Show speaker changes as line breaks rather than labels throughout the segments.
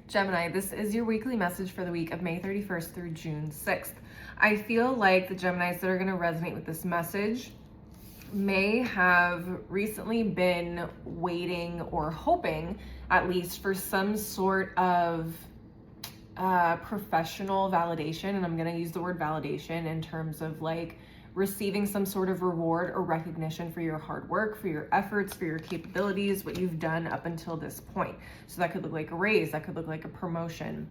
Gemini, this is your weekly message for the week of May 31st through June 6th. I feel like the Geminis that are going to resonate with this message may have recently been waiting or hoping, at least, for some sort of professional validation. And I'm going to use the word validation in terms of like receiving some sort of reward or recognition for your hard work, for your efforts, for your capabilities, what you've done up until this point. So that could look like a raise, that could look like a promotion,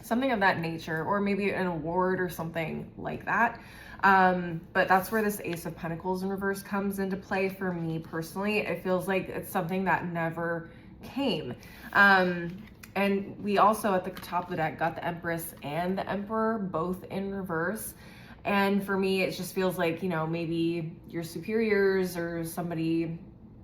something of that nature, or maybe an award or something like that. But that's where this Ace of Pentacles in reverse comes into play for me personally. It feels like it's something that never came. And we also at the top of the deck got the Empress and the Emperor both in reverse. And for me, it just feels like, maybe your superiors or somebody,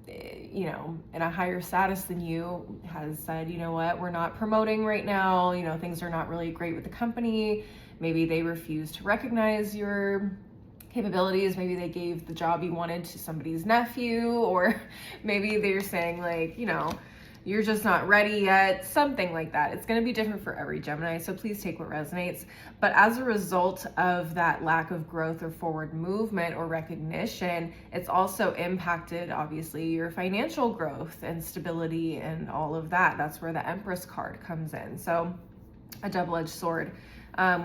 in a higher status than you has said, you know what, we're not promoting right now. Things are not really great with the company. Maybe they refuse to recognize your capabilities. Maybe they gave the job you wanted to somebody's nephew, or maybe they're saying like, you're just not ready yet, something like that. It's going to be different for every Gemini, so please take what resonates. But as a result of that lack of growth or forward movement or recognition, it's also impacted, obviously, your financial growth and stability and all of that. That's where the Empress card comes in. So a double-edged sword.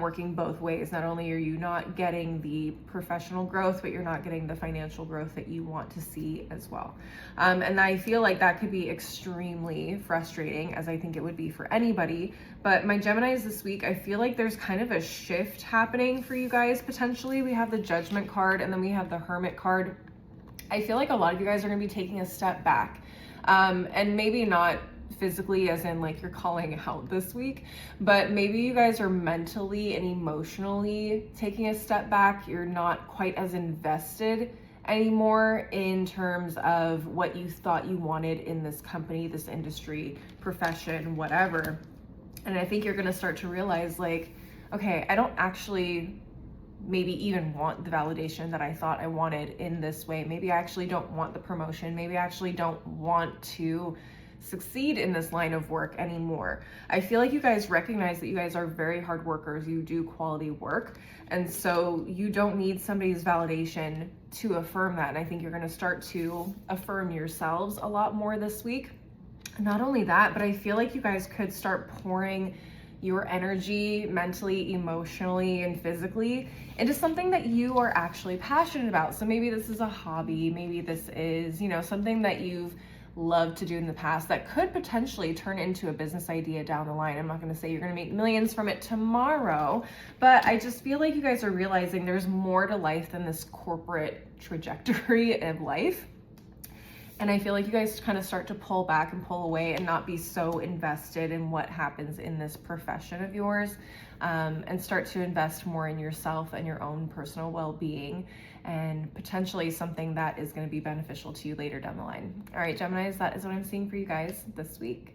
Working both ways. Not only are you not getting the professional growth, but you're not getting the financial growth that you want to see as well. And I feel like that could be extremely frustrating, as I think it would be for anybody. But my Geminis this week, I feel like there's kind of a shift happening for you guys potentially. We have the Judgment card and then we have the Hermit card. I feel like a lot of you guys are going to be taking a step back, and maybe not physically as in like you're calling out this week, but maybe you guys are mentally and emotionally taking a step back. You're not quite as invested anymore in terms of what you thought you wanted in this company, this industry, profession, whatever. And I think you're going to start to realize like, okay, I don't actually maybe even want the validation that I thought I wanted in this way. Maybe I actually don't want the promotion. Maybe I actually don't want to succeed in this line of work anymore. I feel like you guys recognize that you guys are very hard workers. You do quality work. And so you don't need somebody's validation to affirm that. And I think you're going to start to affirm yourselves a lot more this week. Not only that, but I feel like you guys could start pouring your energy mentally, emotionally, and physically into something that you are actually passionate about. So maybe this is a hobby. Maybe this is, something that you've loved to do in the past that could potentially turn into a business idea down the line. I'm not going to say you're going to make millions from it tomorrow, but I just feel like you guys are realizing there's more to life than this corporate trajectory of life. And I feel like you guys kind of start to pull back and pull away and not be so invested in what happens in this profession of yours, and start to invest more in yourself and your own personal well-being, and potentially something that is going to be beneficial to you later down the line. All right, Geminis, that is what I'm seeing for you guys this week.